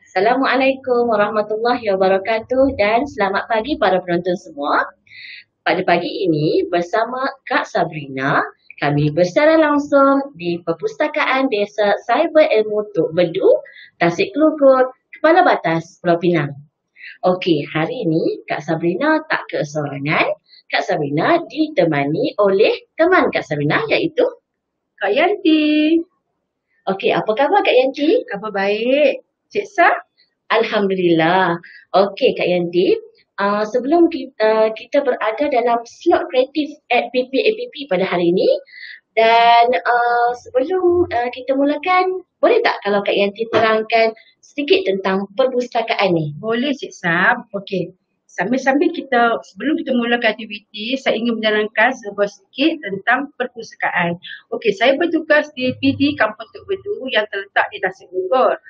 Assalamualaikum warahmatullahi wabarakatuh dan selamat pagi para penonton semua. Pada pagi ini bersama Kak Sabrina, kami bersecara langsung di Perpustakaan Desa Cyber Ilmu Tok Bedu, Tasik Kelungkur, Kepala Batas, Pulau Pinang. Okey, hari ini Kak Sabrina tak keseorangan. Kak Sabrina ditemani oleh teman Kak Sabrina iaitu Kak Yanti, Okey, apa khabar Kak Yanti? khabar baik. Cik Sah? Alhamdulillah. Okey Kak Yanti, sebelum kita berada dalam slot kreatif at PPAPP pada hari ini dan sebelum kita mulakan, boleh tak kalau Kak Yanti terangkan sedikit tentang perpustakaan ni? Boleh Cik Sah. Okey. Sambil-sambil sebelum kita mulakan aktiviti, saya ingin menerangkan sedikit tentang perpustakaan. Okey, saya bertugas di PD Kampung Tok Bedu yang terletak di Tasik Bogor.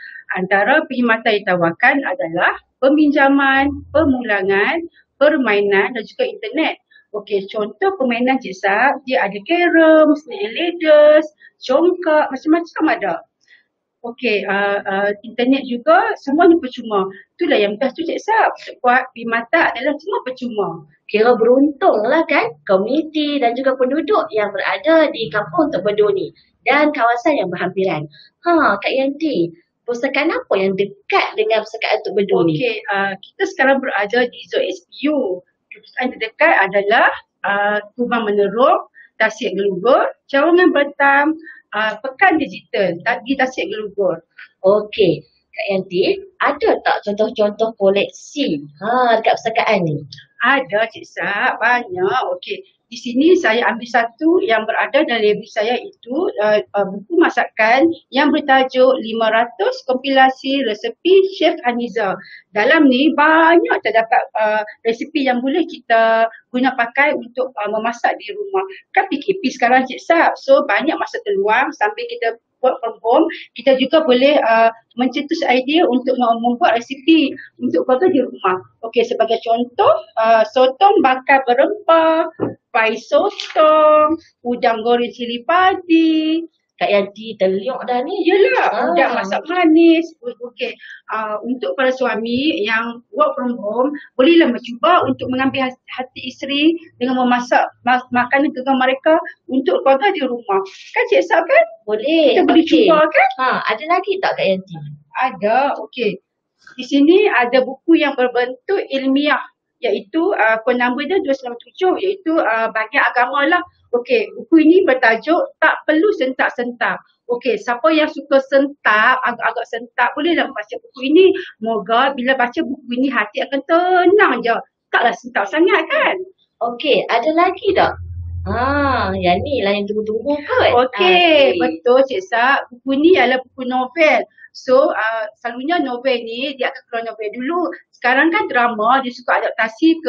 Antara perkhidmatan yang ditawarkan adalah peminjaman, pemulangan, permainan dan juga internet. Okey, contoh permainan Cik Sah, dia ada carom, snake and ladders, congkak, macam-macam ada. Okey, internet juga semuanya percuma. Itulah yang best tu Cik Sab. Buat perkhidmatan adalah semua percuma. Kira beruntunglah kan komuniti dan juga penduduk yang berada di kampung Tok Bedu ni dan kawasan yang berhampiran. Kak Yanti, perpustakaan apa yang dekat dengan perpustakaan Tok Bedu ni? Okey, kita sekarang berada di Zon SPU. Perpustakaan terdekat adalah Kubang Menerung, Tasik Gelugor, Cawangan Batam, Pekan Digital di Tasik Gelugor. Okey, Kak Yanti, ada tak contoh-contoh koleksi dekat perpustakaan ni? Ada Cik Sab, banyak. Okey, di sini saya ambil satu yang berada dalam library saya itu buku masakan yang bertajuk 500 kompilasi resepi Chef Haniza. Dalam ni banyak terdapat resepi yang boleh kita guna pakai untuk memasak di rumah. Kan PKP sekarang Cik Sab, so banyak masa terluang sambil kita work from home, kita juga boleh mencetus idea untuk membuat resipi untuk keluarga di rumah. Okey, sebagai contoh, sotong bakar berempah, pai sotong, udang goreng cili padi. Kak Yanti terliuk dah ni. Yelah, udang masak manis. Okey, untuk para suami yang work from home, bolehlah mencuba untuk mengambil hati isteri dengan memasak makanan kesukaan mereka untuk keluarga di rumah. Kan Cik Sab kan? Boleh. Kita boleh cuba kan? Ada lagi tak Kak Yanti? Ada, okey. Di sini ada buku yang berbentuk ilmiah iaitu kod number dia 297 iaitu bahagian agama lah. Okey, buku ini bertajuk Tak Perlu Sentak-Sentak. Okey, siapa yang suka sentak, agak-agak sentak, bolehlah baca buku ini. Moga bila baca buku ini hati akan tenang je. Taklah sentak sangat kan? Okey, ada lagi tak? Yang ni lah yang tunggu-tunggu kot. Okey, betul Cik Sab. Buku ni adalah buku novel. So, selalunya novel ni dia akan keluar novel dulu. Sekarang kan drama dia suka adaptasi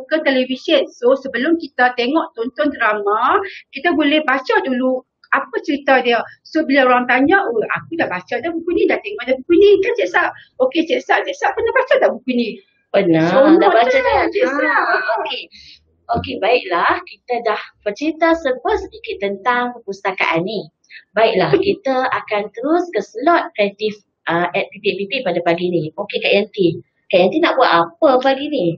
ke televisyen. So, sebelum kita tonton drama, kita boleh baca dulu apa cerita dia. So, bila orang tanya, oh aku dah baca dah buku ni, dah tengok dah buku ni kan Cik Sab. Okey Cik Sab pernah baca tak buku ni? Pernah, dah baca dah. Cik Sab. Okey, baiklah. Kita dah bercerita sedikit tentang perpustakaan ni. Baiklah, kita akan terus ke slot kreatif at PPAPP pada pagi ni. Okey Kak Yanti. Kak Yanti nak buat apa pagi ni?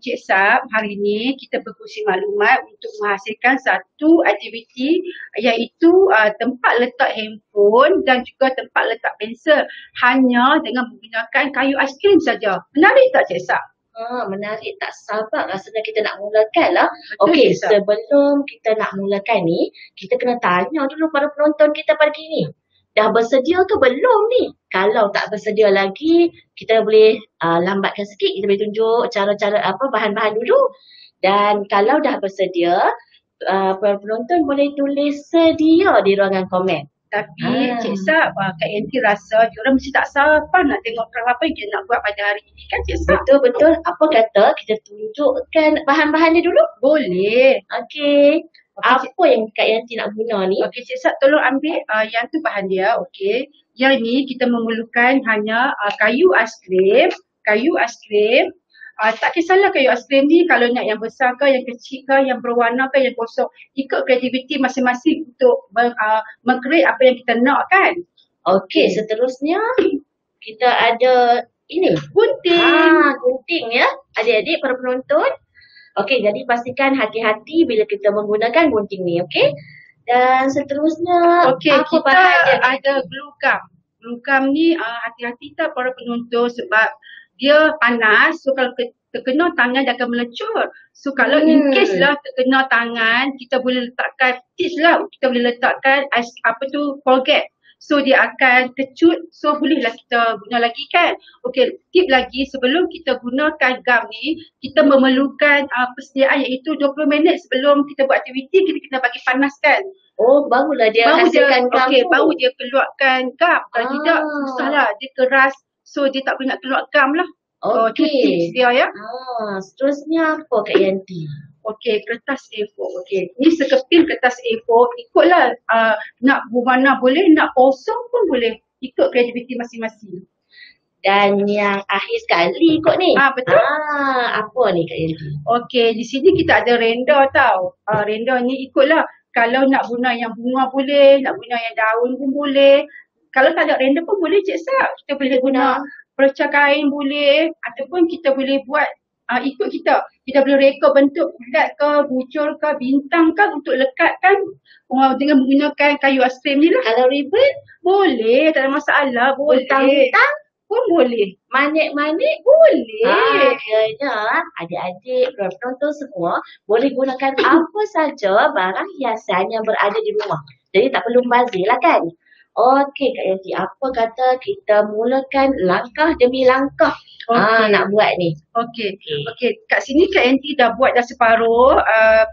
Cik Sab, hari ni kita berkongsi maklumat untuk menghasilkan satu aktiviti iaitu tempat letak handphone dan juga tempat letak pensel hanya dengan menggunakan kayu aiskrim saja. Menarik tak Cik Sab? Menarik, tak sabar rasanya kita nak mulakan lah. Betul, Okey, Cik Sab. sebelum kita nak mulakan ni, kita kena tanya dulu pada penonton kita pagi ni. Dah bersedia ke belum ni? Kalau tak bersedia lagi, kita boleh lambatkan sikit, kita boleh tunjuk cara-cara bahan-bahan dulu. Dan kalau dah bersedia, para penonton boleh tulis sedia di ruangan komen. Tapi Cik Sab, Kak Yanti rasa diorang mesti tak sabar nak tengok apa yang kita nak buat pada hari ini kan Cik Sab? Betul-betul. Apa kata kita tunjukkan bahan-bahannya dulu? Boleh. Okey. Apa yang Kak Yanti nak guna ni? Okey Cik Sab, tolong ambil yang tu bahan dia. Okey. Yang ni kita memerlukan hanya kayu aiskrim. Tak kisahlah kayu aiskrim ni kalau nak yang besar ke, yang kecil ke, yang berwarna ke, yang kosong. Ikut kreativiti masing-masing untuk meng-create apa yang kita nak kan. Okey, seterusnya kita ada ini. Gunting. Gunting ya. Adik-adik para penonton. Okey, jadi pastikan hati-hati bila kita menggunakan gunting ni, okey? Dan seterusnya, Okey, apa kita bahagian ni? ada glue gum. Glue gum ni hati-hati tak para penonton sebab dia panas. So kalau terkena tangan dia akan melecur. So kalau in case lah terkena tangan, kita boleh letakkan tips lah. Kita boleh letakkan Colgate. So dia akan kecut, so bolehlah kita guna lagi kan. Okey, tip lagi sebelum kita gunakan gum ni, kita memerlukan persediaan iaitu 20 minit sebelum kita buat aktiviti, kita kena bagi panaskan. Oh, barulah dia hasilkan gum tu. Baru dia keluarkan gum. Kalau tidak, susahlah. Dia keras, so dia tak boleh nak keluar gum lah. Itu tips dia ya. Seterusnya apa Kak Yanti? Okey, kertas A4. Okey, ni sekeping kertas A4. Ikutlah nak berwarna boleh, nak kosong pun boleh. Ikut kreativiti masing-masing. Dan yang akhir sekali kot ni. Betul. Apa ni Kak Yanti? Okey, di sini kita ada render tau. Render ni ikutlah. Kalau nak guna yang bunga boleh, nak guna yang daun pun boleh. Kalau tak ada render pun boleh Cik Sab. Kita boleh guna perca kain boleh. Ataupun kita boleh buat ikut kita. Kita boleh reka bentuk bulat ke, bucur ke, bintang ke untuk lekatkan dengan menggunakan kayu aiskrim ni lah. Kalau ribbon? Boleh, tak ada masalah. Boleh. Bintang-bintang? Pun boleh. Manik-manik? Boleh. Kiranya adik-adik penonton semua boleh gunakan apa saja barang hiasan yang berada di rumah. Jadi tak perlu membazir lah kan? Okey Kak Yanti, apa kata kita mulakan langkah demi langkah nak buat ni? Okey. Kat sini Kak Yanti dah buat dah separuh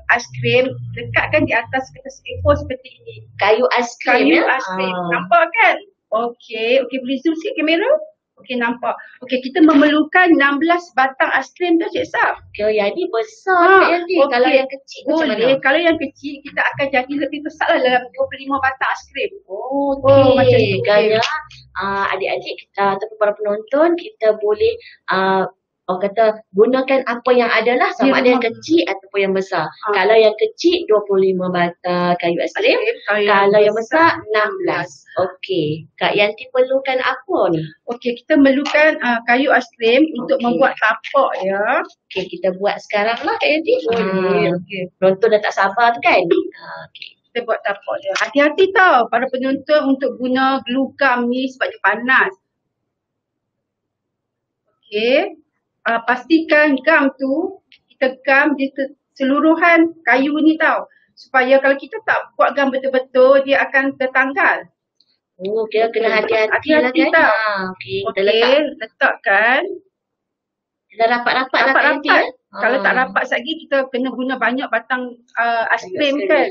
aiskrim. Lekatkan di atas kertas A4 seperti ini. Kayu aiskrim Kayu aiskrim. Nampak kan? Okey, boleh zoom sikit kamera? Okey, nampak. Okey, kita memerlukan 16 batang aiskrim tu Cik Saf. Yang ni besar Kak Yanti. Kalau yang kecil macam mana? Kalau yang kecil kita akan jadi lebih besar lah dalam 25 batang aiskrim. Macam tu. Kerana adik-adik ataupun para penonton kita boleh orang kata gunakan apa yang ada lah, sama ada yang kecil ataupun yang besar. Kalau yang kecil 25 batang kayu aiskrim, kalau yang besar 16. Okey, Kak Yanti perlukan apa ni? Okey, kita perlukan kayu aiskrim untuk membuat tapak ya. Okey, kita buat sekarang lah Kak Yanti. Boleh. Okey. Penonton dah tak sabar tu kan? Okey. Kita buat tapak dia. Hati-hati tau para penonton untuk guna glue gum ni sebab dia panas. Okey. Pastikan gum tu kita gum di keseluruhan kayu ni tau. Supaya kalau kita tak buat gum betul-betul dia akan tertanggal. Kena hati-hati lah kan. Okey, letakkan. Dah rapat-rapat lah Kak Yanti. Kalau tak rapat lagi kita kena guna banyak batang aiskrim kan.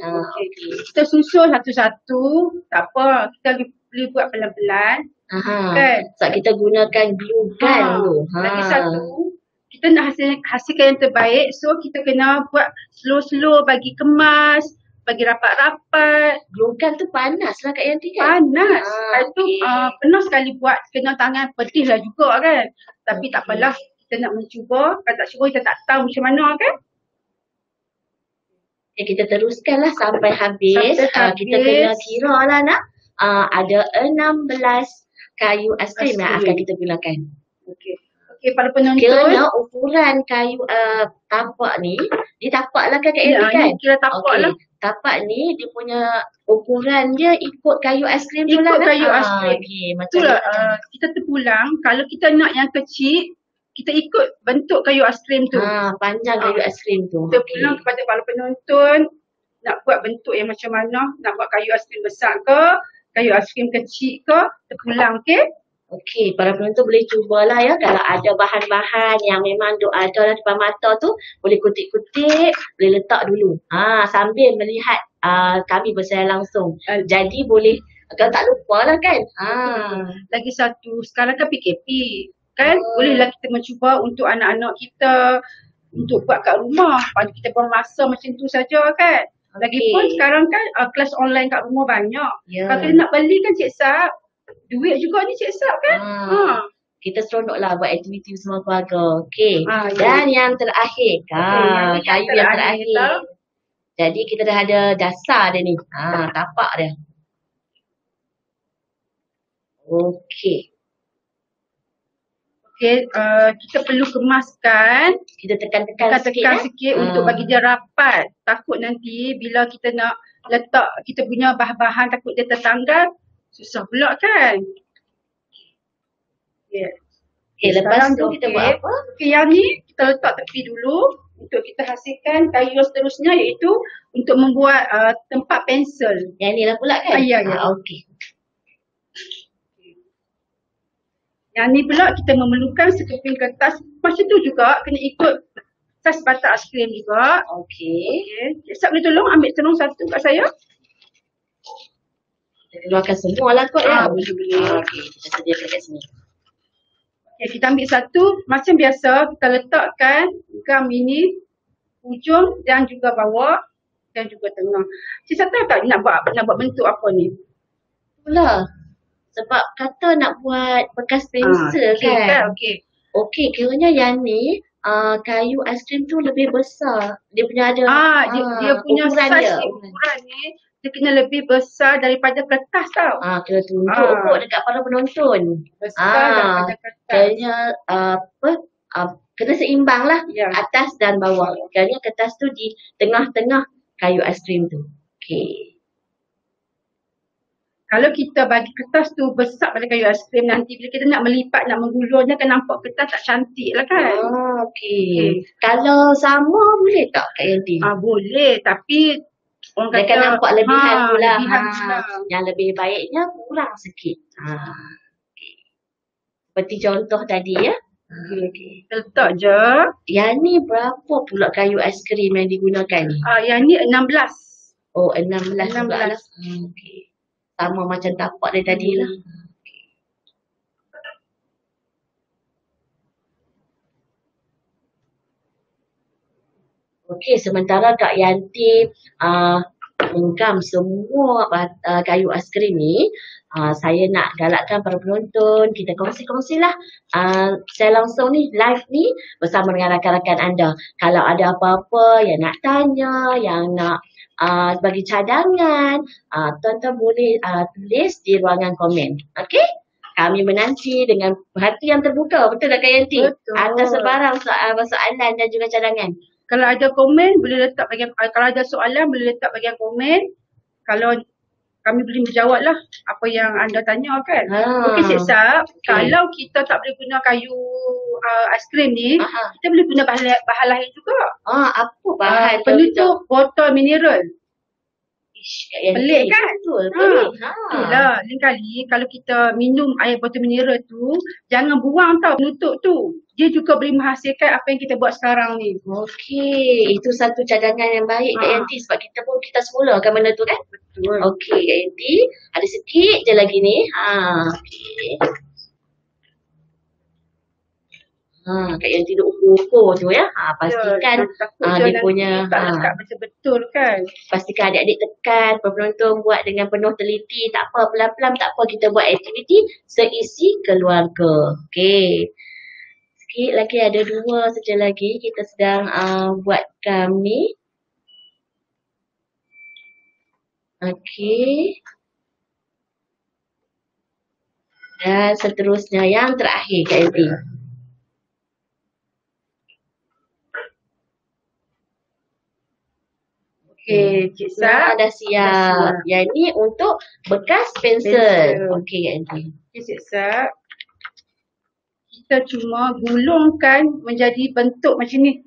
Kita susun satu-satu. Tak apa, kita boleh buat pelan-pelan. Kan? Sebab kita gunakan glue gun dulu. Lagi satu, kita nak hasilkan yang terbaik. So kita kena buat slow-slow bagi kemas, bagi rapat-rapat. Glue gun tu panas lah Kak Yanti kan? Panas. Itu pernah sekali buat, kena tangan pedih lah juga kan. Tapi tak apalah, kita nak mencuba. Kalau tak cuba kita tak tahu macam mana kan. Kita teruskanlah sampai habis. Kita kena kira lah nak. Ada 16 kayu aiskrim yang akan kita gunakan. Okey, para penonton. Kiranya ukuran kayu tapak ni, dia tapak lah Kak Yanti kan? Kira tapak lah. Tapak ni dia punya ukuran dia ikut kayu aiskrim tu lah. Ikut kayu aiskrim. Macam itulah kita terpulang, kalau kita nak yang kecil, kita ikut bentuk kayu aiskrim tu. Panjang kayu aiskrim tu. Kita pulang kepada para penonton, nak buat bentuk yang macam mana, nak buat kayu aiskrim besar ke, kayu aiskrim kecil ke, terpulang okey? Okey, para penonton boleh cubalah ya. Kalau ada bahan-bahan yang memang ada dalam depan mata tu, boleh kutip-kutip, boleh letak dulu. Sambil melihat kami bersiaran langsung. Jadi boleh, kalau tak lupa lah kan. Lagi satu, sekarang kan PKP. Kan bolehlah kita mencuba untuk anak-anak kita, untuk buat kat rumah. Kita buang masa macam tu saja kan. Lagipun sekarang kan kelas online kat rumah banyak. Kalau kita nak beli kan Cik Sab, duit juga ni Cik Sab kan. Kita seronok lah buat aktiviti bersama keluarga. Okey. Dan yang terakhir, kayu yang terakhir. Jadi kita dah ada dasar dia ni. Tapak dia. Okey. Okay, kita perlu kemaskan, Kita tekan-tekan tekan sikit untuk bagi dia rapat. Takut nanti bila kita nak letak kita punya bahan-bahan takut dia tertanggal, susah pula kan. Okay. Okay, lepas tu kita buat apa? Okay, yang ni kita letak tepi dulu untuk kita hasilkan kayu seterusnya iaitu untuk membuat tempat pensel. Yang ni lah pula kan? Ya. Okey. Yang ni pula kita memerlukan sekeping kertas. Macam tu juga kena ikut saiz batak aiskrim juga. Okey. Cik boleh tolong ambil telur satu kat saya? Kita keluarkan semua lah kot ya? Boleh. Okey, kita sediakan kat sini. Okay, kita ambil satu. Macam biasa kita letakkan gam ini hujung dan juga bawah dan juga tengah. Cik Sata tak nak buat bentuk apa ni? Itulah. Sebab kata nak buat bekas pensel kan? Okey. Okey, kiranya yang ni kayu aiskrim tu lebih besar. Dia punya ada dia punya ukuran saiz dia. ukuran ni dia kena lebih besar daripada kertas tau. Kena tunjuk kot dekat para penonton. Besar daripada kertas. Kiranya kena seimbang lah. Ya. Atas dan bawah. Kiranya kertas tu di tengah-tengah kayu aiskrim tu. Okey. Kalau kita bagi kertas tu besar pada kayu aiskrim, nanti bila kita nak melipat, nak menggulurnya kan nampak kertas tak cantik lah kan. Okey. Kalau sama boleh tak Kak Yanti? Boleh, tapi orang Dia kata kan nampak lebihan tu lah. lebihan pula. Yang lebih baiknya kurang sikit. Okay. Seperti contoh tadi ya. Okey. Letak je. Yang ni berapa pula kayu aiskrim yang digunakan ni? Yang ni 16. Oh, 16 juga lah. Okey. Sama macam tapak dia tadi lah. Okey, sementara Kak Yanti menggam semua kayu aiskrim ni, saya nak galakkan para penonton, kita kongsi-kongsilah. Saya langsung ni, live ni bersama dengan rakan-rakan anda. Kalau ada apa-apa yang nak tanya, yang nak bagi cadangan, tuan-tuan boleh tulis di ruangan komen. Okey? Kami menanti dengan hati yang terbuka. Betul tak Kak Yanti? Betul. Atas sebarang soalan dan juga cadangan. Kalau ada komen boleh letak bahagian, kalau ada soalan boleh letak bahagian komen. Kalau kami boleh menjawab lah apa yang anda tanya kan. Okey Cik Sab, kalau kita tak boleh guna kayu aiskrim ni, kita boleh guna bahan lain juga. Apa bahan? Penutup botol mineral. Pelik kan? Betul. Itulah, lain kali kalau kita minum air botol mineral tu, jangan buang tau penutup tu. Dia juga boleh menghasilkan apa yang kita buat sekarang ni. Okey, itu satu cadangan yang baik Kak Yanti sebab kita semula akan benda tu kan? Betul. Okey Kak Yanti, ada sikit je lagi ni. Okey. Kak Yanti duk ukur tu ya. Pastikan dia punya tak lekat betul-betul kan. Pastikan adik-adik tekan, penonton buat dengan penuh teliti. Tak apa, pelan-pelan tak apa, kita buat aktiviti seisi keluarga. Okey. Sikit lagi, ada 2 saja lagi kita sedang buat kami. Okey. Dan seterusnya yang terakhir Kak Yanti. Okey, Cik Sab dah siap. Yang ni untuk bekas pensel. Okey Kak Yanti. Okey Cik Sab, kita cuma gulungkan menjadi bentuk macam ni.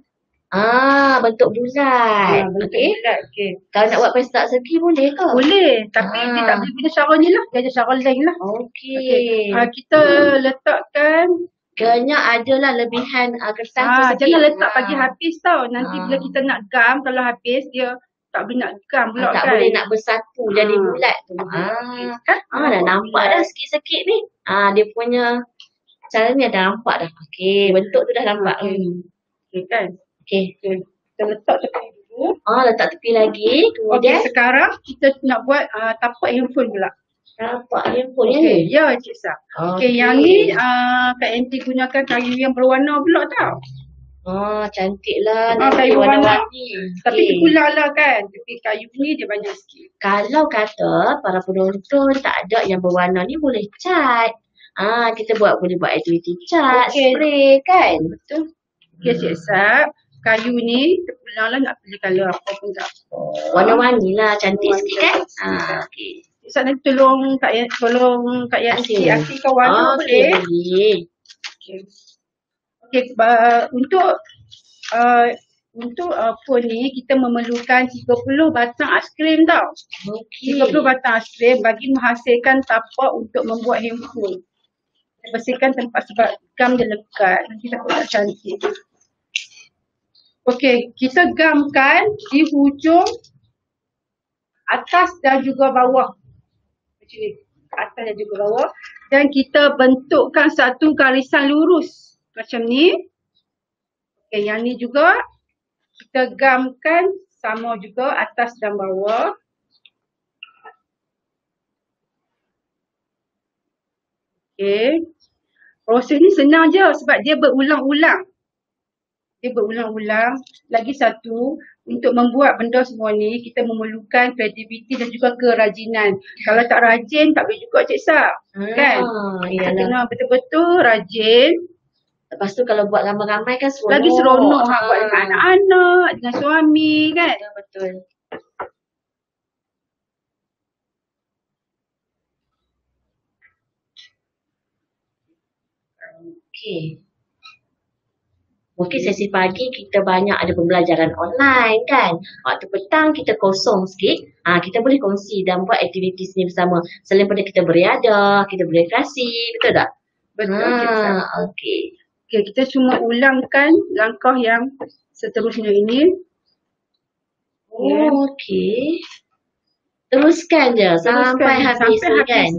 Bentuk bulat. Bentuk Okey. bulat. Okey. Kalau nak buat pesta segi boleh ke? Boleh, tapi dia tak boleh guna cara ni lah. Dia ada cara lain lah. Okey. Kita letakkan. Kiranya adalah lebihan kertas tu sikit. Jangan letak pagi habis tau. Nanti bila kita nak gam, kalau habis dia tak boleh nak gam pula tak kan. boleh nak bersatu jadi bulat tu. Dah nampak dah sikit-sikit ni. Dia punya caranya dah nampak dah. Okey, bentuk tu dah nampak. Okey kan. Okey. Kita letak tepi dulu. Letak tepi lagi. Kemudian sekarang kita nak buat tapak handphone pula. Tapak handphone ni? Ya Cik Sab. Okey, yang ni Kak Yanti gunakan kayu yang berwarna pula tau. Cantik lah. Kayu warna-warni. Tapi terpulang lah kan. Tapi kayu ni dia banyak sikit. Kalau kata para penonton tak ada yang berwarna ni boleh cat. Kita boleh buat aktiviti cat, Okey. spray kan. Betul. Okey, Cik Sab. Kayu ni terpulang lah nak pilih colour apa pun tak apa. Warna-warni lah, cantik sikit kan. Okey. Cik Sab nanti tolong Kak Yanti aktifkan warna boleh? Boleh. Okey, untuk phone ni kita memerlukan 30 batang aiskrim tau. Okey. 30 batang aiskrim bagi menghasilkan tapak untuk membuat handphone. Kita bersihkan tempat sebab gam dia lekat. Nanti takut tak cantik. Okey, kita gamkan di hujung atas dan juga bawah. Macam ni. Atas dan juga bawah. Dan kita bentukkan satu garisan lurus. Macam ni. Okey, yang ni juga kita gamkan sama juga atas dan bawah. Okey. Proses ni senang je sebab dia berulang-ulang. Lagi satu, untuk membuat benda semua ni kita memerlukan kreativiti dan juga kerajinan. Kalau tak rajin tak boleh juga Cik Sab. Kan? Kita kena betul-betul rajin. Lepas tu kalau buat ramai-ramai kan seronok. Lagi seronok buat dengan anak-anak, dengan suami kan. Betul. Okey. Mungkin sesi pagi kita banyak ada pembelajaran online kan. Waktu petang kita kosong sikit. Kita boleh kongsi dan buat aktiviti ni bersama. Selain pada kita beriadah, kita berkreasi. Betul tak? Betul. Okey. Okey, kita cuma ulangkan langkah yang seterusnya ini. Okey. Teruskan je sampai habis ni kan.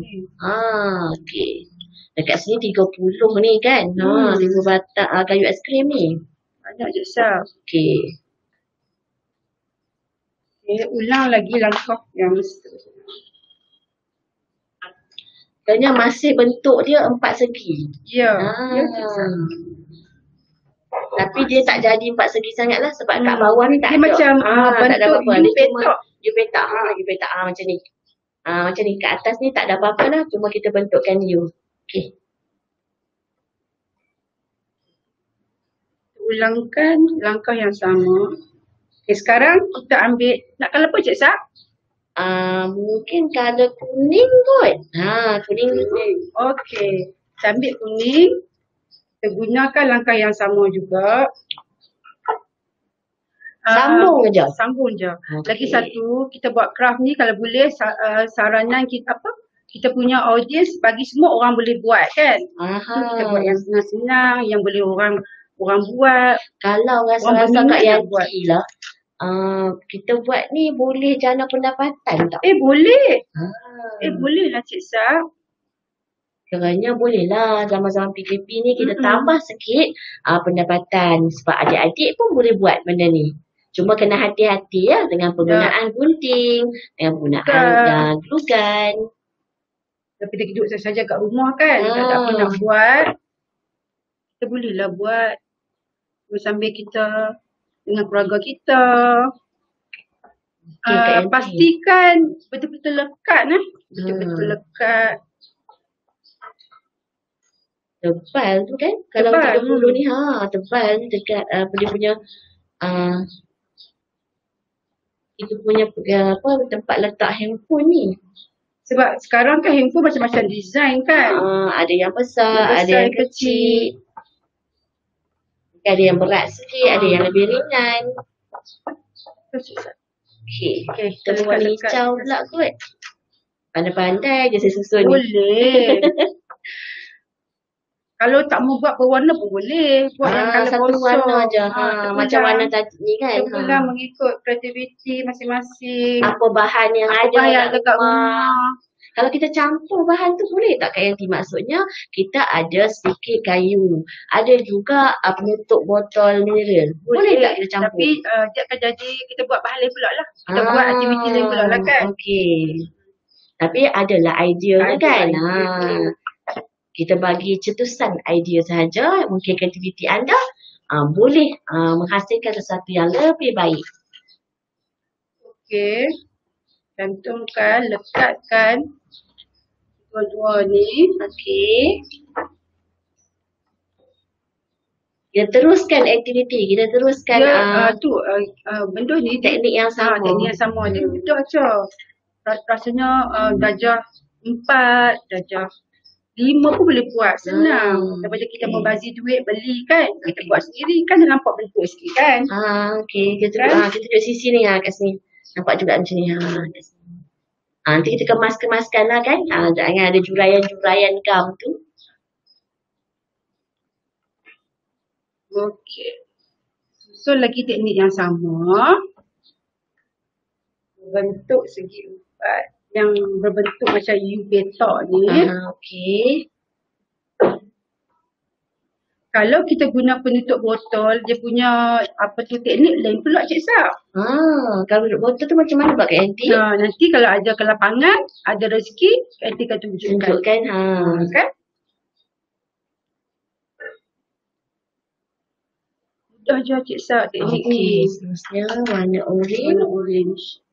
Okey. Dekat sini 30 ni kan. 5 batang kayu aiskrim ni. Banyak je Sab. Okey. Ulang lagi langkah yang seterusnya. Katanya masih bentuk dia 4 segi. Ya. Tapi dia tak jadi 4 segi sangat lah sebab kat bawah ni tak dia ada. Macam tak ada apa-apa. You petak. You petak. Macam ni. Macam ni. Kat atas ni tak ada apa-apa lah. Cuma kita bentukkan you. Okey. Ulangkan langkah yang sama. Okey, sekarang kita ambil, nak colour apa Cik Sab? Mungkin colour kuning kot. Kuning. Okey. Kita ambil kuning. Kita gunakan langkah yang sama juga. Sambung je. Okay. Lagi satu, kita buat craft ni kalau boleh saranan kita kita punya audience bagi semua orang boleh buat kan. Kita buat yang senang-senang, yang boleh orang buat. Kalau rasa-rasa Kak Yanti lah, kita buat ni boleh jana pendapatan tak? Boleh. Boleh lah Cik Sab. Kerana boleh lah zaman-zaman PKP ni kita tambah sikit pendapatan. Sebab adik-adik pun boleh buat benda ni. Cuma kena hati-hati ya dengan penggunaan gunting, dengan penggunaan glue gun. Tapi kita duduk saja kat rumah kan, tak apa nak buat. Kita bolehlah buat sambil kita dengan keluarga kita. Pastikan betul-betul lekat betul-betul lekat. Tebal tu kan? Kalau 30 ni tebal ni dekat dia punya itu punya tempat letak handphone ni. Sebab sekarang kan handphone macam-macam design kan. Ada yang besar, ada yang kecil. Ada yang berat sikit, ada yang lebih ringan. Okey. Kita warna hijau pula kot. Pandai-pandai je saya susun ni. Boleh. Kalau tak mau buat berwarna pun boleh. Buat yang colour satu kosong. warna je. Macam warna tadi ni kan. Kita mengikut kreativiti masing-masing. Apa bahan yang ada dekat rumah. Kalau kita campur bahan tu boleh tak Kak Yanti? Maksudnya kita ada sedikit kayu. Ada juga penutup botol mineral. Boleh tak kita campur? Tapi dia akan jadi kita buat bahan lain pula lah. Kita buat aktiviti lain pula lah kan. Okey. Tapi adalah idea kan. Kita bagi cetusan idea sahaja. Mungkin kreativiti anda boleh menghasilkan sesuatu yang lebih baik. Okey. Cantumkan, lekatkan. Dua-dua ni. Okey. Kita teruskan aktiviti. Kita teruskan Dia benda ni teknik yang sama. teknik yang sama dia. Mudah je. Rasanya darjah 4, darjah 5 pun boleh buat. Senang. Daripada kita membazir duit beli kan. Kita buat sendiri kan dia nampak bentuk sikit kan. Okey. Kita tunjuk sisi ni kat sini. Nampak juga macam ni. Kat sini. Nanti kita kemas-kemaskan lah kan. Jangan ada juraian-juraian gam tu. Okey. So lagi teknik yang sama. Bentuk segi empat. Yang berbentuk macam U petak ni. Okey. Kalau kita guna penutup botol, dia punya teknik lain pula Cik Sap. Kalau penutup botol tu macam mana buat Kak Yanti? Nanti kalau ada kelapangan, ada rezeki, Kak Yanti akan tunjukkan. Kan? Mudah je Cik Sap teknik ni. Seterusnya warna orange. Warna orange.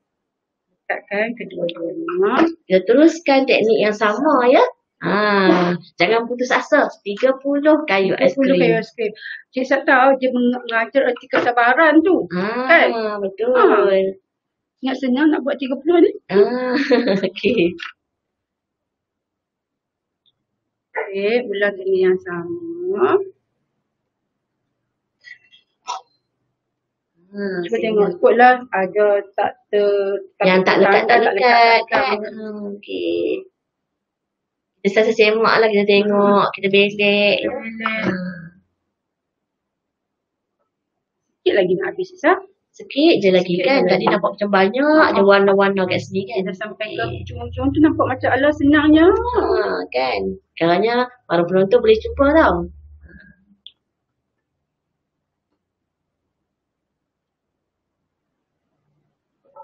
Dekatkan kedua-duanya. Kita teruskan teknik yang sama ya. Jangan putus asa. 30 kayu aiskrim. 30 kayu aiskrim. Cik Sap tahu dia mengajar erti kesabaran tu. Kan? Betul. Ingat senang nak buat 30 ni. Okey. Okey, ulang teknik yang sama. Cuba tengok ikutlah ada tak yang tak lekat kan. Okey. Kita semak lah, kita tengok, kita belek. Sikit lagi nak habis Sah. Sikit je lagi kan. Tadi nampak macam banyak ada warna-warna kat sini kan. Dah sampai ke ujung-ujung tu nampak macam ala senangnya. Kan. Sekarangnya para penonton boleh cuba tau.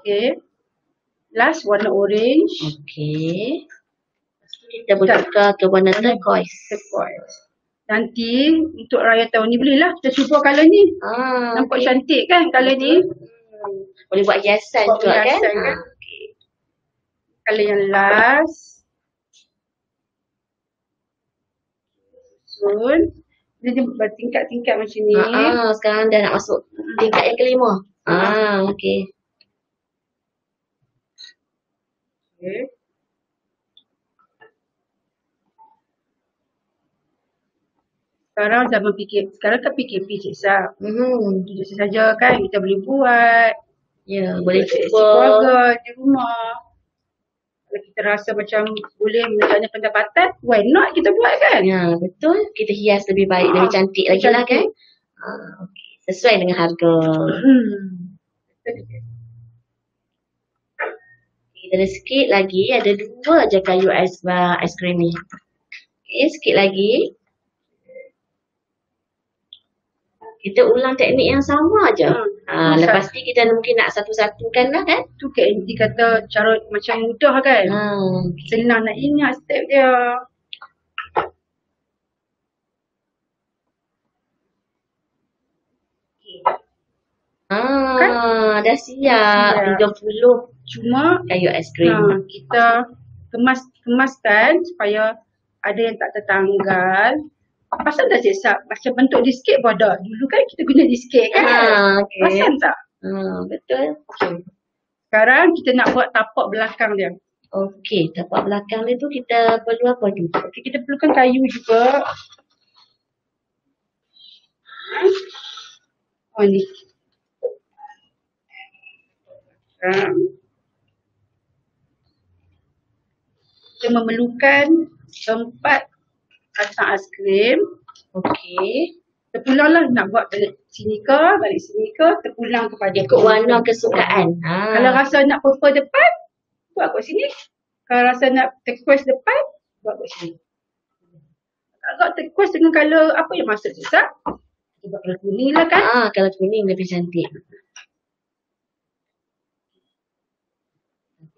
Okay. Last warna orange. Okay. Kita bertukar ke warna turquoise. Nanti untuk raya tahun ni bolehlah kita cuba colour ni. Nampak cantik kan colour ni. Boleh buat hiasan juga kan. Okay. Colour yang last. Susun. Dia bertingkat-tingkat macam ni. Sekarang dah nak masuk tingkat yang kelima. Okay. Okay. Sekarang zaman sekarang kan PKP Cik Sap. Duduk saja kan kita boleh buat. Ya, boleh cuba. Keluarga di rumah. Kalau kita rasa macam boleh menjana pendapatan, why not kita buat kan? Ya, betul. Kita hias lebih baik, lebih cantik lagi lah kan. Okay. Sesuai dengan harga. Ada sikit lagi, ada 2 je kayu aiskrim ni. Okay, sikit lagi. Kita ulang teknik yang sama je. Lepas ni kita mungkin nak satu-satukan lah kan. Tu Kak Enti kata cara macam mudah kan. Senang nak ingat step dia. Dah siap 30 cuma kayu aiskrim. Kita kemaskan supaya ada yang tak tertanggal. Pasal dah Cik Sap, macam bentuk diskit pun ada. Dulu kan kita guna diskit kan. Okay. Pasal tak? Betul. Okay. Sekarang kita nak buat tapak belakang dia. Okey, tapak belakang dia tu kita perlu apa tu? Okay, kita perlukan kayu juga. Ni. Kita memerlukan 4 batang aiskrim. Okey. Terpulanglah nak buat balik sini ke, terpulang kepada ikut warna kesukaan. Kalau rasa nak purple depan, buat kat sini. Kalau rasa nak turquoise depan, buat kat sini. Agak turquoise dengan colour apa yang masuk Cik Sap? Kita buat colour kuning lah kan? Colour kuning lebih cantik.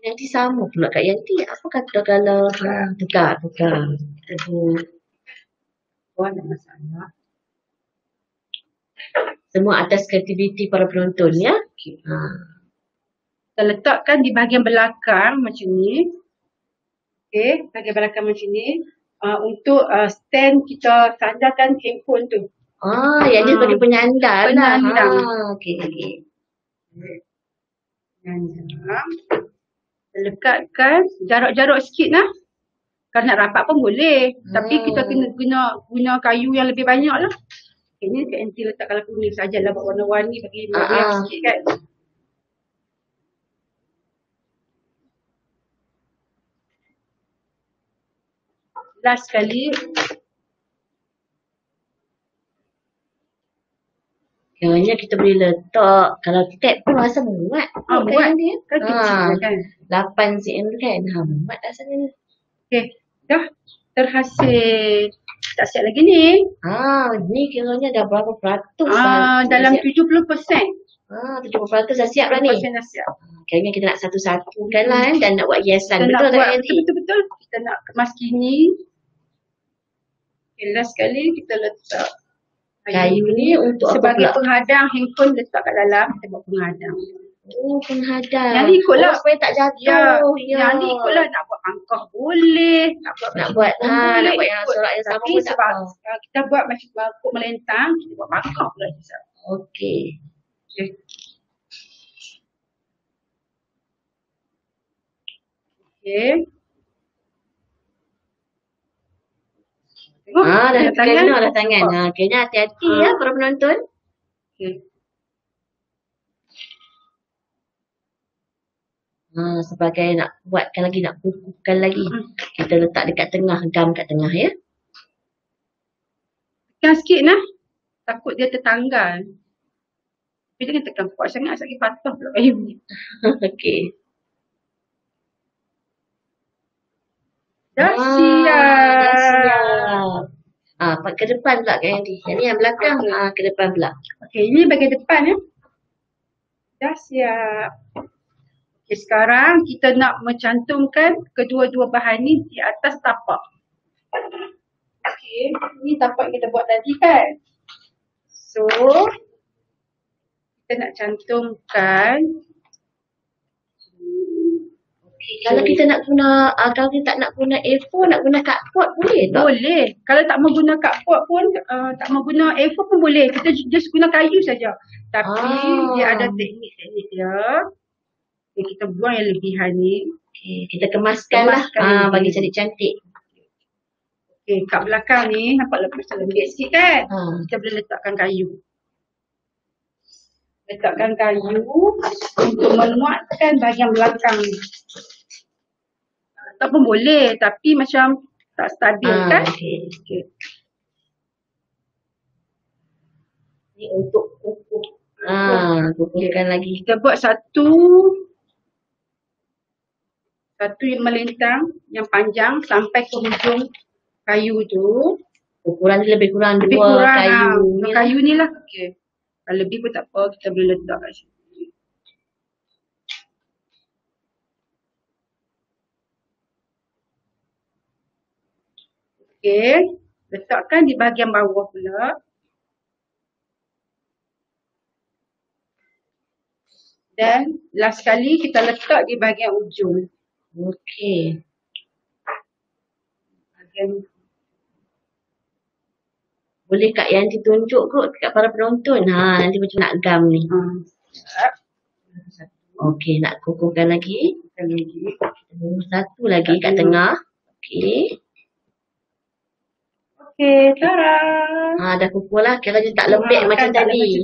Yanti sama pula Kak Yanti. Apa kata kalau tukar. Ada masalah. Semua atas kreativiti para penonton ya. Kita letakkan di bahagian belakang macam ni. Okey, bahagian belakang macam ni. Untuk stand kita sandarkan handphone tu. Yang dia sebagai penyandar lah. Penyandang. Okey. Penyandang. Lekatkan jarak-jarak sikit lah. Kalau nak rapat pun boleh. Tapi kita kena guna kayu yang lebih banyak lah. Okay, ni Kak Nanti letak kalau kuning sajalah buat warna-warni bagi meriah sikit kan. Last sekali. Kiranya kita boleh letak, kalau tab pun rasa muat. Muat dia kan kecil kan. 8 cm kan. Muat tak sana. Okey, dah terhasil. Tak siap lagi ni. Ni kiranya dah berapa peratus? Dalam 70%. 70% dah siap lah ni. 70% dah siap. Kiranya kita nak satu-satukan lah dan nak buat hiasan. Betul tak Yanti? Betul-betul. Kita nak kemas kini. Okay, last sekali kita letak kayu ni untuk sebagai apa pula? penghadang handphone letak kat dalam. Kita buat penghadang. Penghadang. Yang ni ikutlah. Supaya tak jatuh. Yang ni ikutlah nak buat angkah boleh. Nak buat yang sorak yang sama pun tak apa. Kita buat macam bakut melentang, kita buat angkah pula. Okey. Okey. Dah kena dah tangan. Kena hati-hati ya para penonton. Okey. Sebagai nak buatkan lagi, nak kukuhkan lagi. Kita letak dekat tengah, gam kat tengah ya. Tekan sikit nah. Takut dia tertanggal. Tapi jangan tekan kuat sangat, sakit patah pula kayu ni. Okey. Dah siap. Ke depan pula Kak Yanti. Yang ni yang belakang, ke depan pula. Okey, ini bahagian depan ya. Dah siap. Okey, sekarang kita nak mencantumkan kedua-dua bahan ni di atas tapak. Okey, ni tapak kita buat tadi kan. So, kita nak cantumkan. Kalau kita nak guna, kalau kita tak nak guna A4, nak guna cardboard boleh tak? Boleh. Kalau tak mau guna cardboard pun, tak mau guna A4 pun boleh. Kita just guna kayu saja. Tapi dia ada teknik-teknik dia. Okay, kita buang yang lebihan ni. Okay, kita kemaskan lah bagi cantik-cantik. Okay, kat belakang ni nampak macam lembik sikit kan? Kita boleh letakkan kayu. Letakkan kayu untuk menguatkan bahagian belakang ni. Tak pun boleh, tapi macam tak stabil kan? Okay. Ni untuk kukuh. Kukuhkan lagi. Kita buat satu yang melintang, yang panjang sampai ke hujung kayu tu. Ukuran dia lebih kurang 2 kayu. 2 kayu ni lah. Okay. Kalau lebih pun tak apa, kita boleh letak kat sini. Okey, letakkan di bahagian bawah pula. Dan last sekali kita letak di bahagian ujung. Okey. Boleh Kak Yanti tunjuk kot kat para penonton. Nanti macam nak gam ni. Okey, nak kukuhkan lagi. Satu lagi kat tengah. Okey. Okey, tara. Dah kukuh lah. Kira dia tak lembek macam tadi.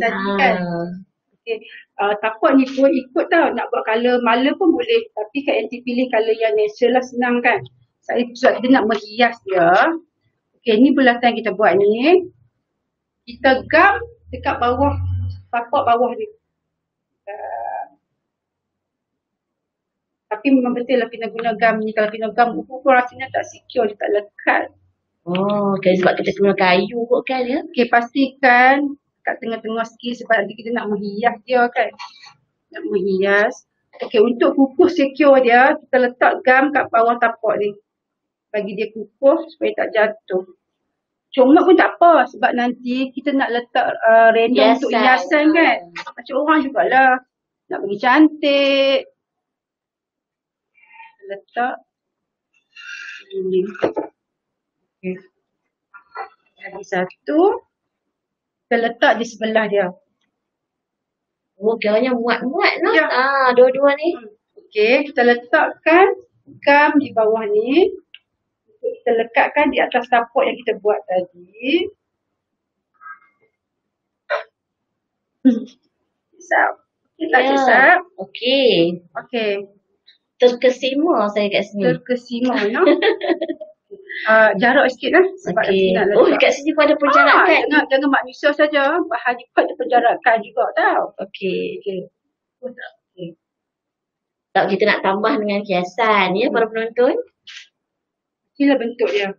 Okey, tapak ni pun ikut tau. Nak buat colour mala pun boleh. Tapi Kak Yanti pilih colour yang natural lah, senang kan. Sebab kita nak menghias dia. Okey, ni bulatan kita buat ni. Kita gam dekat bawah, tapak bawah ni. Tapi memang betul lah kena guna gam ni. Kalau kena gam ukur pun rasanya tak secure, dia tak lekat. Sebab kita guna kayu kot kan ya. Okey, pastikan kat tengah-tengah sikit sebab nanti kita nak menghias dia kan. Nak menghias. Okey, untuk kukuh secure dia, kita letak gam kat bawah tapak ni. Bagi dia kukuh supaya tak jatuh. Comot pun tak apa sebab nanti kita nak letak random untuk hiasan kan. Macam orang jugalah. Nak bagi cantik. Letak. keliling. Okey. Lagi satu, kita letak di sebelah dia. Oh, kiranya muat-muat lah. Ya. Dua-dua ni. Okey, kita letakkan gam di bawah ni. Kita lekatkan di atas tapak yang kita buat tadi. Sap. Okey tak, Cik Sap? Okey. Okey. Terkesima saya kat sini. Terkesima, no? Jarak sikit lah. Sebab Okey. nanti nak Oh, letak. kat sini pun ada penjarakan. Jangan manusia saja. Bahan ni pun ada penjarakan juga tau. Okey. Okey. Tak, kita nak tambah dengan hiasan ya para penonton. Inilah bentuk dia.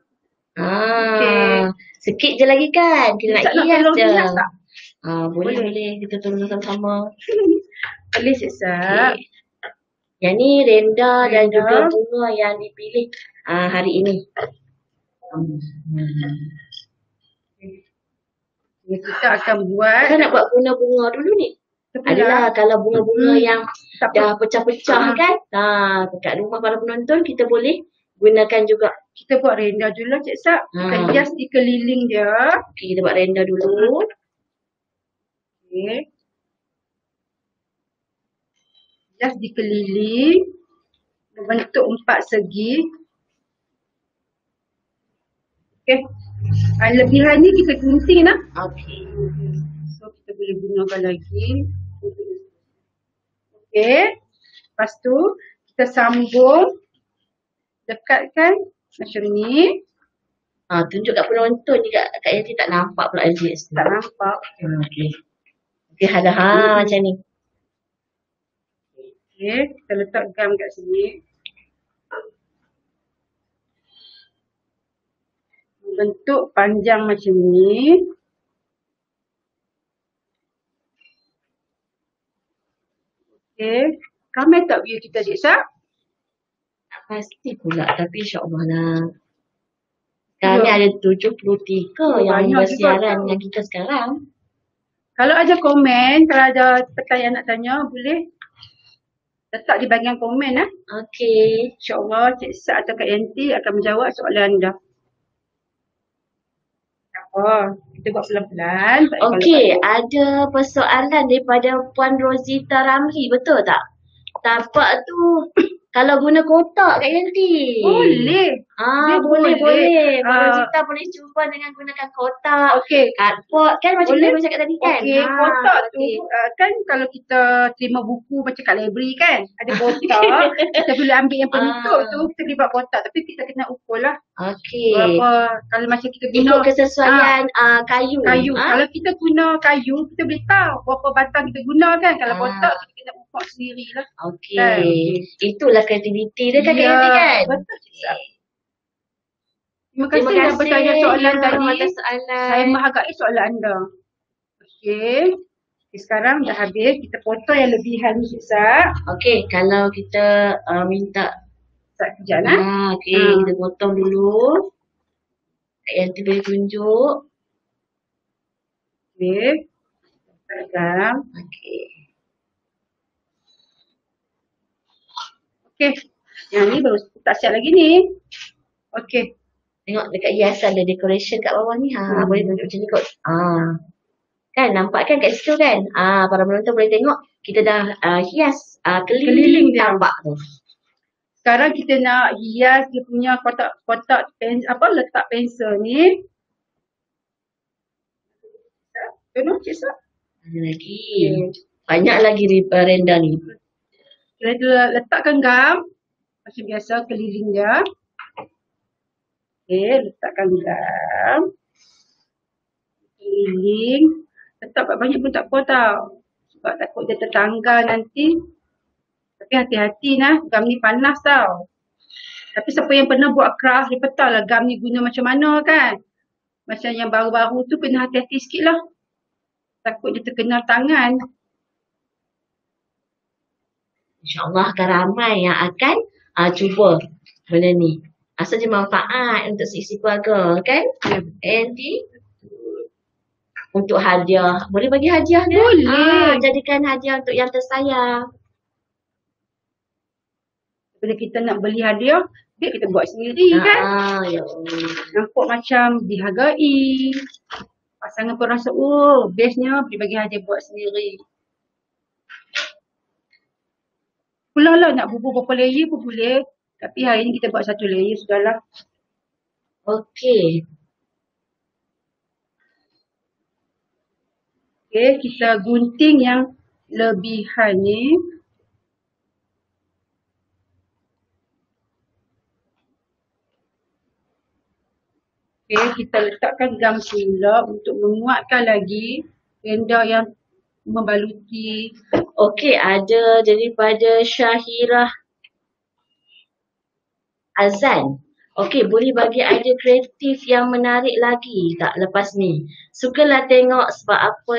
Sikit je lagi kan. Kita nak hias je. Hias tak? Boleh. Kita tolong sama-sama. Boleh, Cik Sap. Okay. Yang ni renda dan juga bunga yang dipilih hari ini. Kita akan buat. Kita nak buat bunga-bunga dulu ni. Adalah kalau bunga-bunga yang dah pecah-pecah kan. Dekat rumah para penonton kita boleh gunakan juga. Kita buat renda dulu, Cik Sap. Kita hias di keliling dia. Okey, kita buat renda dulu. Okey. Hias di keliling. Berbentuk 4 segi. Okey. Lebihan ni kita gunting lah. Okey. So kita boleh gunakan lagi. Okey. Lepas tu kita sambung. Dekatkan macam ni. Tunjuk kat penonton juga. Kak Yanti tak nampak pula Aziz. Tak nampak. Okey. Okey, ada macam ni. Okey, kita letak gam kat sini. Bentuk panjang macam ni. Okey. Ramai tak view kita, Cik Sap? Tak pasti pula, tapi insyaAllah lah. Sekarang ni ada 73 yang bersiaran dengan kita sekarang. Kalau ada komen, kalau ada pertanyaan nak tanya, boleh letak di bahagian komen. Okey. InsyaAllah Cik Sap atau Kak Yanti akan menjawab soalan anda. Kita buat pelan-pelan. Okey, ada persoalan daripada Puan Rosita Ramli, betul tak? Tapak tu kalau guna kotak Kak Yanti. Boleh. Boleh. Puan Rosita boleh cuba dengan gunakan kotak. Okey. Cardboard kan macam kita cakap tadi kan? Okey, kotak tu kan kalau kita terima buku macam kat library kan, ada kotak. Kita boleh ambil yang bentuk tu, kita boleh buat kotak. Tapi kita kena ukur lah. Okey. Berapa, kalau macam kita guna ikut kesesuaian kayu. Kalau kita guna kayu, kita boleh tahu berapa batang kita guna kan. Kalau kotak, kita kena ukur sendiri lah. Okey. Kan? Itulah kreativiti dia kan Kak Yanti kan? Betul, Cik Sap. Terima kasih dah bertanya soalan tadi. Saya menghargai soalan anda. Okey. Sekarang dah habis. Kita potong yang lebihan ni, Cik Sap. Okey, kalau kita minta Sekejap lah. Okey, kita potong dulu. Kak Yanti boleh tunjuk. Okey. Pegang. Okey. Okey. Yang ni baru tak siap lagi ni. Okey. Tengok dekat hiasan ada decoration kat bawah ni. Boleh tunjuk macam ni kot. Kan nampak kan kat situ kan? Para penonton boleh tengok kita dah hias keliling tambak tu. Sekarang kita nak hias dia punya kotak letak pensel ni. Tengok Cik Sap. Ada lagi. Banyak lagi renda ni. Kita letakkan gam. Macam biasa keliling dia. Okey, letakkan gam. Keliling. Letak banyak pun tak apa tau. Sebab takut dia tertanggal nanti. Tapi hati-hati lah. Gam ni panas tau. Tapi siapa yang pernah buat craft, dia tahu lah gam ni guna macam mana kan. Macam yang baru-baru tu kena hati-hati sikit lah. Takut dia terkena tangan. InsyaAllah akan ramai yang akan cuba benda ni. Asal je manfaat untuk sisi keluarga kan? Nanti untuk hadiah. Boleh bagi hadiah dia? Boleh. Jadikan hadiah untuk yang tersayang. Bila kita nak beli hadiah, biar kita buat sendiri kan. Ya Allah. Nampak macam dihargai. Pasangan pun rasa, oh bestnya boleh bagi hadiah buat sendiri. Pulang lah nak bubur berapa layer pun boleh. Tapi hari ni kita buat satu layer sudahlah. Okey. Okay, kita gunting yang lebihan ni. Okay, kita letakkan gam pula untuk menguatkan lagi renda yang membaluti. Okey, ada daripada Syahirah Azan. Okey, boleh bagi idea kreatif yang menarik lagi tak lepas ni? Sukalah tengok sebab apa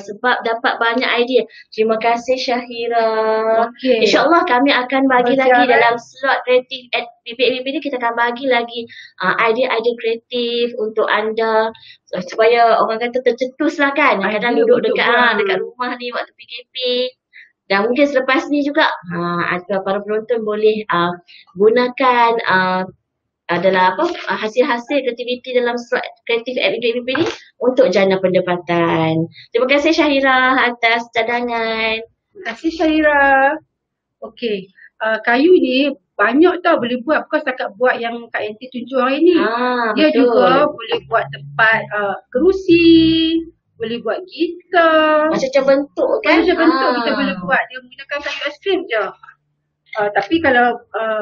sebab dapat banyak idea. Terima kasih Syahirah. Okey. InsyaAllah kami akan bagi lagi Berjalan. dalam slot kreatif at PPAPP ni, kita akan bagi lagi idea-idea kreatif untuk anda supaya orang kata tercetus lah kan. Kadang Idea duduk untuk dekat rumah ni waktu PKP. Dan mungkin selepas ni juga para penonton boleh gunakan adalah hasil-hasil kreativiti dalam slot kreatif at PPAPP ni untuk jana pendapatan. Terima kasih Syahirah atas cadangan. Terima kasih Syahira. Okey, kayu ni banyak tau boleh buat, bukan setakat buat yang Kak Yanti tunjuk hari ni. Dia Betul. juga boleh buat tempat kerusi, boleh buat gitar. Macam bentuk kan? Macam bentuk kita boleh buat. Dia menggunakan kayu aiskrim je. Tapi kalau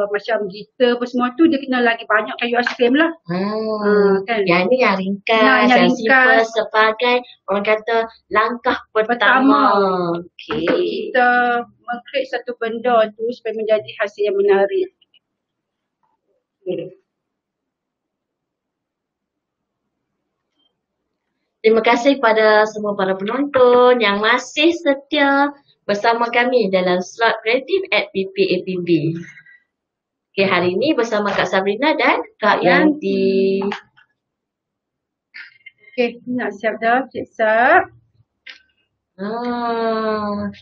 macam gitar apa semua tu, dia kena lagi banyak kayu aiskrim lah. Kan? Yang ni yang ringkas, yang yang simple ringkas. sebagai orang kata langkah pertama. Untuk Okey. kita meng-create satu benda tu supaya menjadi hasil yang menarik. Okay. Terima kasih pada semua para penonton yang masih setia bersama kami dalam slot kreatif at PPAPB. Okay, hari ini bersama Kak Sabrina dan Kak Yanti. Okay, nak siap dah, siap.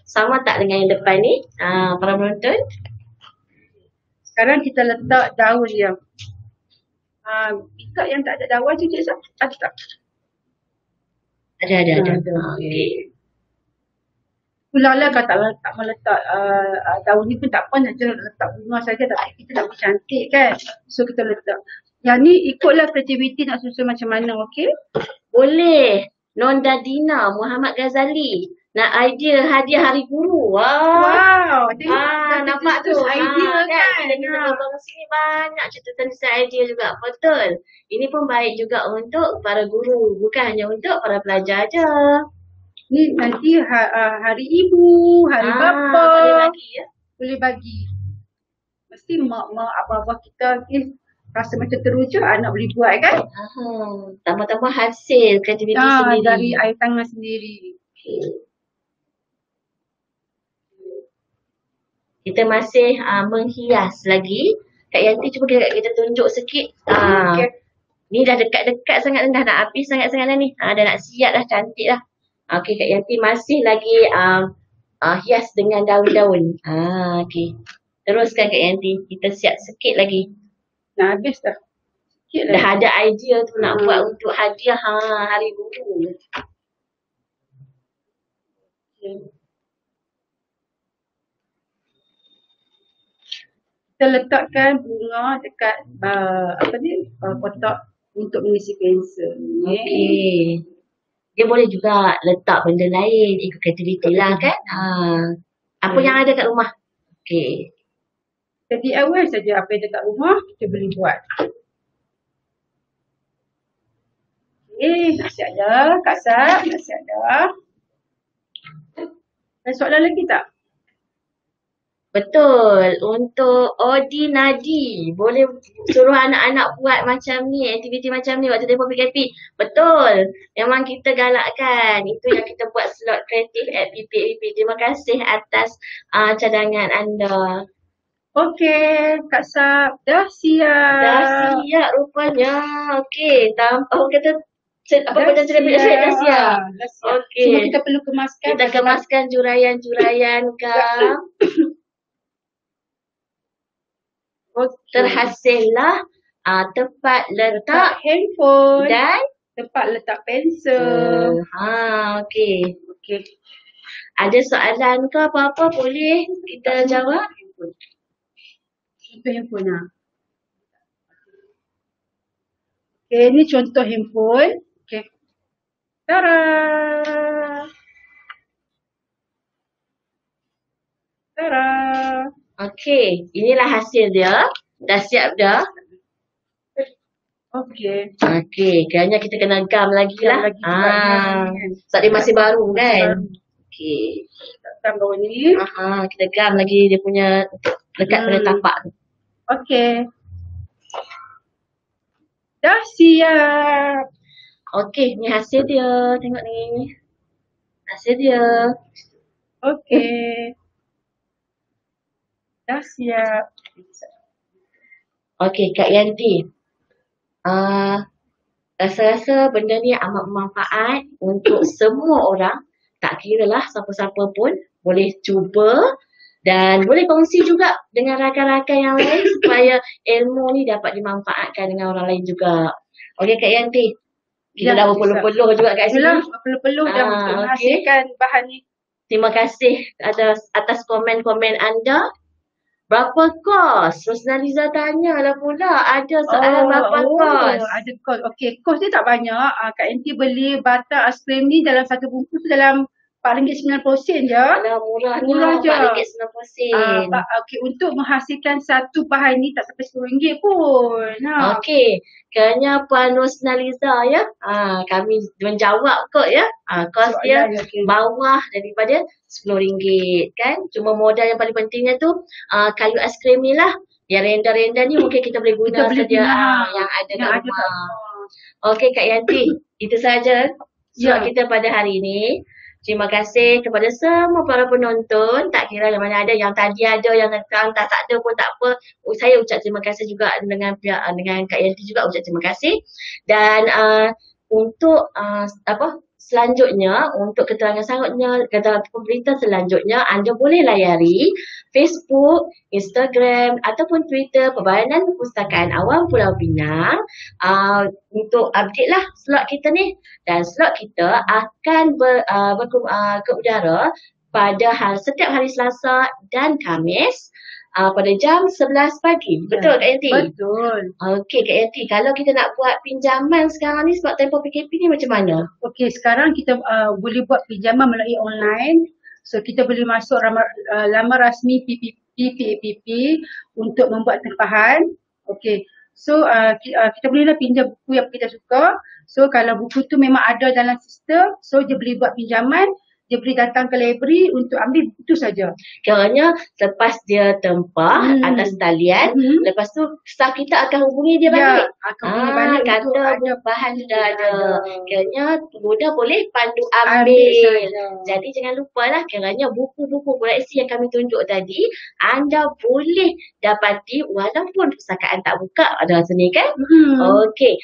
Sama tak dengan yang depan ni, para penonton? Sekarang kita letak daun dia. Ikat yang tak ada daun je, Cik Sab. Ada tak? Ada. Okay. Pula kalau tak mau letak daun ni pun tak apa, nak letak bunga saja, tapi kita nak buat cantik kan. So kita letak. Yang ni ikutlah kreativiti nak susun macam mana, okey? Boleh. Nonda Dina Muhammad Ghazali nak idea hadiah Hari Guru. Wow, nampak tu. Idea kan. Kita berbang sini banyak cetusan idea juga. Betul. Ini pun baik juga untuk para guru, bukan hanya untuk para pelajar je. Ni nanti hari ibu, hari bapa. Boleh bagi ya. Boleh bagi. Mesti mak-mak abah-abah kita rasa macam teruja anak boleh buat kan? Tambah-tambah hasil kreativiti sendiri. Dari air tangan sendiri. Okay. Kita masih menghias lagi. Kak Yanti cuba kita tunjuk sikit. Okay. Ni dah dekat-dekat sangat, dah nak habis sangat-sangat dah ni. Dah nak siap dah, cantik dah. Okey, Kak Yanti masih lagi hias dengan daun-daun. Okey. Teruskan Kak Yanti. Kita siap sikit lagi. Dah habis dah. Sikit dah ada idea tu nak buat untuk hadiah Hari Guru. Kita letakkan bunga dekat kotak untuk mengisi pensel. Okey. Dia boleh juga letak benda lain, ikut kreativiti lah kan. Apa yang ada kat rumah. Okey. Jadi awal saja apa yang dekat rumah kita boleh buat. Okey, nak siap dah. Kak Sab, nak siap dah. Ada soalan lagi tak? Betul. Untuk Odi Nadi, boleh suruh anak-anak buat macam ni, aktiviti macam ni waktu tempoh PKP. Betul. Memang kita galakkan. Itu yang kita buat slot kreatif at PPAPP. Terima kasih atas cadangan anda. Okey, Kak Sab, dah siap. Dah siap rupanya. Okey, orang kata apa-apa dah siap. Okey. Cuma kita perlu kemaskan. Kita kemaskan jurayan-jurayan kah? Okey. terhasillah tempat letak handphone dan tempat letak pensel. okey. Okey. Ada soalan ke apa-apa boleh kita jawab? Contoh handphone lah. Okey, ni contoh handphone. Okey. Tara. Tara. Okey, inilah hasil dia. Dah siap dah? Okey. Okey, kerana kita kena gam lagi lah. Sebab dia masih baru kan? Okey. Gam bawah ni. Kita gam lagi dia punya dekat pada tapak tu. Okey. Dah siap. Okey, ni hasil dia. Tengok ni. Hasil dia. Okey. Dah siap. Okey, Kak Yanti. Rasa-rasa benda ni amat bermanfaat untuk semua orang. Tak kira lah siapa-siapa pun boleh cuba dan boleh kongsi juga dengan rakan-rakan yang lain supaya ilmu ni dapat dimanfaatkan dengan orang lain juga. Okey Kak Yanti. Kita dah berpeluh-peluh juga kat sini. Yalah, berpeluh-peluh dah untuk menghasilkan bahan ni. Terima kasih atas komen-komen anda. Berapa kos? Rosnaliza tanya lah pula. Ada soalan berapa kos? Ada kos. Okey, kos dia tak banyak. Kak Yanti beli butter aiskrim ni dalam satu bungkus tu dalam RM4.90 je. Alah, murah je. RM4.90. Okey, untuk menghasilkan satu bahan ni tak sampai RM10 pun. Okey, kerana Puan Rosnaliza ya, kami menjawab kot ya. Kos dia bawah daripada RM10 kan. Cuma modal yang paling pentingnya tu kayu aiskrim ni lah. Yang renda-renda ni mungkin kita boleh guna saja yang ada kat rumah. Okey Kak Yanti, itu saja slot kita pada hari ini. Terima kasih kepada semua para penonton. Tak kira yang mana ada, yang tadi ada, yang sekarang tak ada pun tak apa. Saya ucap terima kasih juga dengan dengan Kak Yanti juga ucap terima kasih. Dan untuk selanjutnya, untuk keterangan sangatnya, berita selanjutnya, anda boleh layari Facebook, Instagram ataupun Twitter Perbahanan Perpustakaan Awam Pulau Pinang untuk update lah slot kita ni. Dan slot kita akan ke udara pada setiap hari Selasa dan Khamis pada jam 11 pagi. Betul Kak Yanti? Betul. Okey Kak Yanti, kalau kita nak buat pinjaman sekarang ni sebab tempoh PKP ni macam mana? Okey, sekarang kita boleh buat pinjaman melalui online. So kita boleh masuk laman rasmi PPAPP untuk membuat tempahan. Okey. So kita bolehlah pinjam buku yang kita suka. So kalau buku tu memang ada dalam sistem, so dia boleh buat pinjaman. Dia boleh datang ke library untuk ambil itu saja. Kerana lepas dia tempah atas talian, lepas tu staff kita akan hubungi dia balik. Akan hubungi balik kata bahan sudah ada. Kerana pengguna boleh pandu ambil. Jadi jangan lupalah kerana buku-buku koleksi yang kami tunjuk tadi, anda boleh dapati walaupun perpustakaan tak buka ada sini kan? Okey.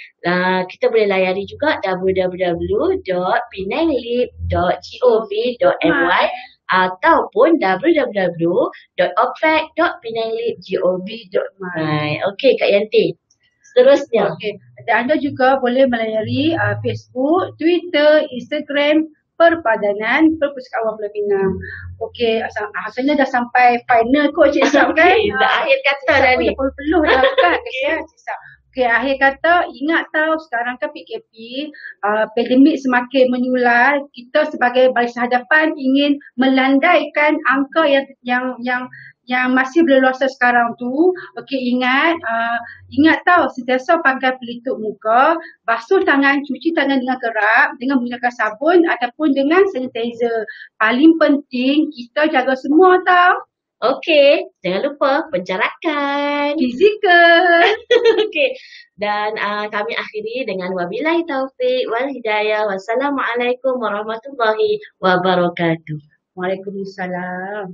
Kita boleh layari juga www.penanglib.gov.my ataupun www.opec.penanglib.gov.my. Okey Kak Yanti. Seterusnya. Okey. Dan anda juga boleh melayari Facebook, Twitter, Instagram Perpadanan Perpustakaan Awam Pulau Pinang. Okey, asalnya dah sampai final kot Cik Sab kan? Dah akhir kata dah ni. Peluh dah kan? Cik Sab. Okey, akhir kata, ingat tahu sekarang kan PKP, pandemik semakin menyular. Kita sebagai Barisan Hadapan ingin melandaikan angka yang masih berleluasa sekarang tu. Okey, ingat tahu sentiasa pakai pelitup muka, basuh tangan, cuci tangan dengan kerap, dengan menggunakan sabun ataupun dengan sanitizer. Paling penting kita jaga semua tahu. Okey, jangan lupa penjarakan fizikal. Okey. Dan kami akhiri dengan wabillahi taufik wal hidayah. Wassalamualaikum warahmatullahi wabarakatuh. Waalaikumsalam.